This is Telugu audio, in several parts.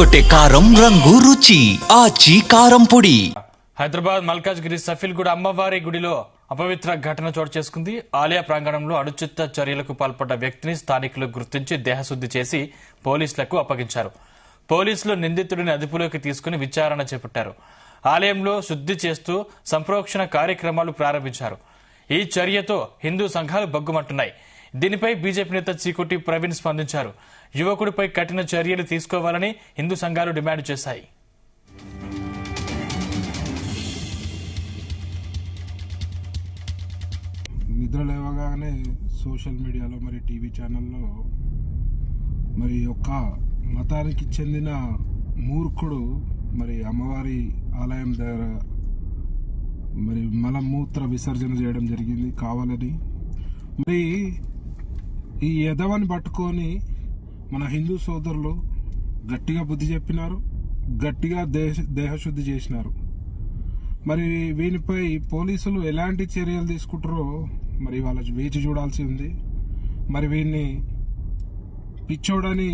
ఎర్రగొట్టే కారం రంగు రుచి ఆచి కారం పొడి. హైదరాబాద్ మల్కాజ్గిరి సఫిల్గూడ అమ్మవారి గుడిలో అపవిత్ర ఘటన చోటు చేసుకుంది. ఆలయ ప్రాంగణంలో అనుచిత చర్యలకు పాల్పడ్డ వ్యక్తిని స్థానికులు గుర్తించి దేహశుద్ధి చేసి పోలీసులకు అప్పగించారు. పోలీసులు నిందితుడిని అదుపులోకి తీసుకుని విచారణ చేపట్టారు. ఆలయంలో శుద్ధి చేస్తూ సంప్రోక్షణ కార్యక్రమాలు ప్రారంభించారు. ఈ చర్యతో హిందూ సంఘాలు బగ్గుమంటున్నాయి. దీనిపై బీజేపీ నేత చీకుటి ప్రవీణ్ స్పందించారు. యువకుడిపై కఠిన చర్యలు తీసుకోవాలని హిందూ సంఘాలు డిమాండ్ చేశాయి. నిద్ర లేవగానే సోషల్ మీడియాలో మరి టీవీ ఛానల్లో మరి ఒక్క మతానికి చెందిన మూర్ఖుడు మరి అమ్మవారి ఆలయం దగ్గర మరి మలమూత్ర విసర్జన చేయడం జరిగింది కావాలని. మరి ఈ యదవని పట్టుకొని మన హిందూ సోదరులు గట్టిగా బుద్ధి చెప్పినారు, గట్టిగా దేహశుద్ధి చేసినారు. మరి వీనిపై పోలీసులు ఎలాంటి చర్యలు తీసుకుంటారో మరి వాళ్ళ వేచి చూడాల్సి ఉంది. మరి వీడిని పిచ్చోడని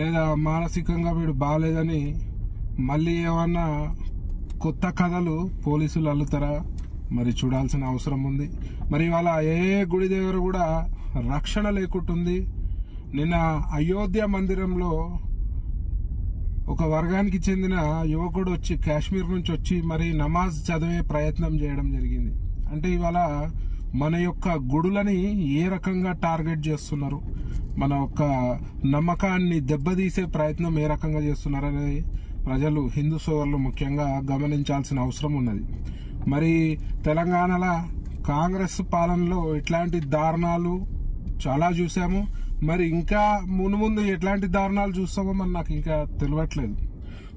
లేదా మానసికంగా వీడు బాగాలేదని మళ్ళీ ఏమన్నా కొత్త కథలు పోలీసులు అల్లుతారా మరి చూడాల్సిన అవసరం ఉంది. మరి వాళ్ళ ఏ గుడి దగ్గర కూడా రక్షణ లేకుంటుంది. నిన్న అయోధ్య మందిరంలో ఒక వర్గానికి చెందిన యువకుడు వచ్చి కాశ్మీర్ నుంచి వచ్చి మరి నమాజ్ చదివే ప్రయత్నం చేయడం జరిగింది. అంటే ఇవాళ మన యొక్క గుడులని ఏ రకంగా టార్గెట్ చేస్తున్నారు, మన యొక్క నమ్మకాన్ని దెబ్బతీసే ప్రయత్నం ఏ రకంగా చేస్తున్నారనేది ప్రజలు హిందూ సోదరులు ముఖ్యంగా గమనించాల్సిన అవసరం ఉన్నది. మరి తెలంగాణలో కాంగ్రెస్ పాలనలో ఇట్లాంటి దారుణాలు చాలా చూసాము. మరి ఇంకా మున్ముందు ఎట్లాంటి దారుణాలు చూస్తామో మరి నాకు ఇంకా తెలియట్లేదు.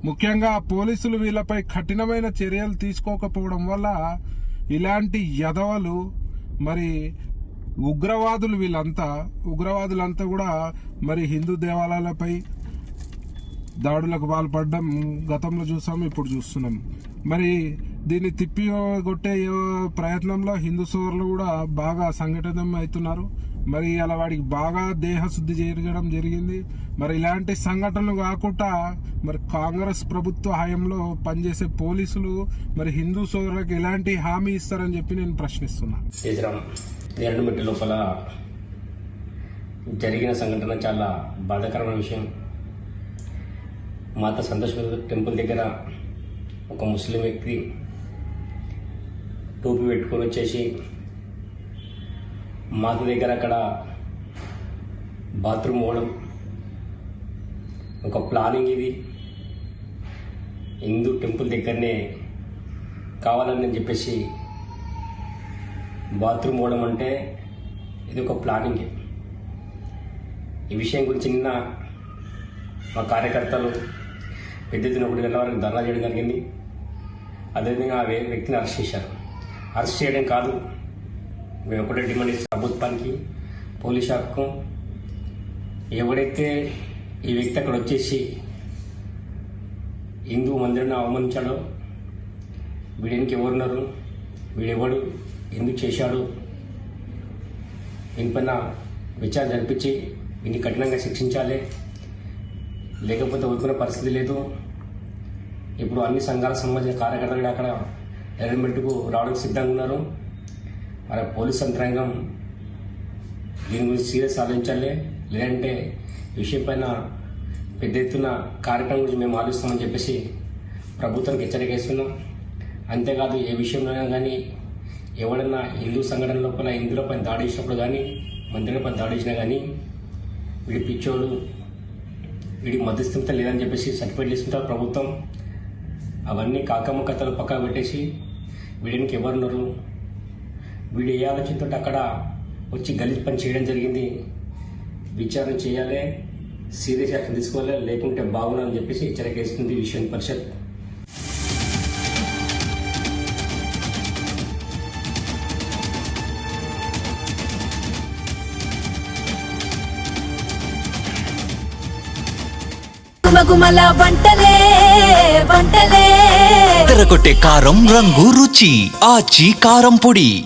ముఖ్యంగా పోలీసులు వీళ్ళపై కఠినమైన చర్యలు తీసుకోకపోవడం వల్ల ఇలాంటి యదవలు మరి ఉగ్రవాదులంతా కూడా మరి హిందూ దేవాలయాలపై దాడులకు పాల్పడడం గతంలో చూసాము, ఇప్పుడు చూస్తున్నాం. మరి దీన్ని తిప్పికొట్టే ప్రయత్నంలో హిందూ సోదరులు కూడా బాగా సంఘటితం అవుతున్నారు. మరి అలా వాడికి బాగా దేహశుద్ధి జరగడం జరిగింది. మరి ఇలాంటి సంఘటనలు కాకుండా మరి కాంగ్రెస్ ప్రభుత్వ హయాంలో పనిచేసే పోలీసులు మరి హిందూ సోదరులకు ఎలాంటి హామీ ఇస్తారని చెప్పి నేను ప్రశ్నిస్తున్నాను. శ్రీరామ్ ఎర్రమిట్టి లోపల జరిగిన సంఘటన చాలా బాధాకరమైన విషయం. మాత సంతోష్ టెంపుల్ దగ్గర ఒక ముస్లిం వ్యక్తి టోపీ పెట్టుకొని వచ్చేసి మాత దగ్గర అక్కడ బాత్రూమ్ పోవడం ఒక ప్లానింగ్. ఇది హిందూ టెంపుల్ దగ్గరనే కావాలని చెప్పేసి బాత్రూమ్ పోవడం అంటే ఇది ఒక ప్లానింగ్. ఈ విషయం గురించి నిన్న మా కార్యకర్తలు పెద్ద ఎత్తున 1 గంటల వరకు ధర్నా చేయడం జరిగింది. అదేవిధంగా ఆ వ్యక్తిని అరెస్ట్ చేశారు. అరెస్ట్ చేయడం కాదు, మేము ఒకటే డిమాండ్ ఇస్తాం ప్రభుత్వానికి, పోలీస్ శాఖకు. ఎవడైతే ఈ వ్యక్తి అక్కడ వచ్చేసి హిందూ మందిరాన్ని అవమానించాడో వీడికి ఎవరున్నారు, వీడెవడు, ఎందుకు చేశాడు, దీనిపైన విచారణ జరిపించి వీడిని కఠినంగా శిక్షించాలి. లేకపోతే ఊరుకునే పరిస్థితి లేదు. ఇప్పుడు అన్ని సంఘాలకు సంబంధించిన కార్యకర్తలు అక్కడ ఎర్రమెట్టుకు రావడానికి సిద్ధంగా ఉన్నారు. మరి పోలీస్ యంత్రాంగం దీని గురించి సీరియస్ ఆలోచించాలి. లేదంటే విషయం పైన పెద్ద ఎత్తున కార్యక్రమం గురించి మేము ఆలోచిస్తామని చెప్పేసి ప్రభుత్వానికి హెచ్చరిక ఇస్తున్నాం. అంతేకాదు ఏ విషయంలోనైనా కానీ ఎవడన్నా హిందూ సంఘటన లోపల హిందువులపై దాడి చేసినప్పుడు కానీ మందిరంపై దాడి చేసినా కానీ వీడి పిచ్చోడు, వీడికి మధ్యస్థిత లేదని చెప్పేసి సర్టిఫికేట్ తీసుకుంటారు ప్రభుత్వం. అవన్నీ కాకమ్మ కథలు పక్కన పెట్టేసి వీడికి ఎవరున్నారు, వీడు ఏ ఆలోచనతో అక్కడ వచ్చి గలీజ్ పని చేయడం జరిగింది, విచారణ చేయాలి, సీరియస్ యాక్షన్ తీసుకోవాలి, లేకుంటే బాగుందని చెప్పేసి హెచ్చరిక ఇస్తుంది విశ్వ పరిషత్. గుమగుమల వంటలే ఎర్రగొట్టే కారం రంగు రుచి ఆచి కారం పొడి.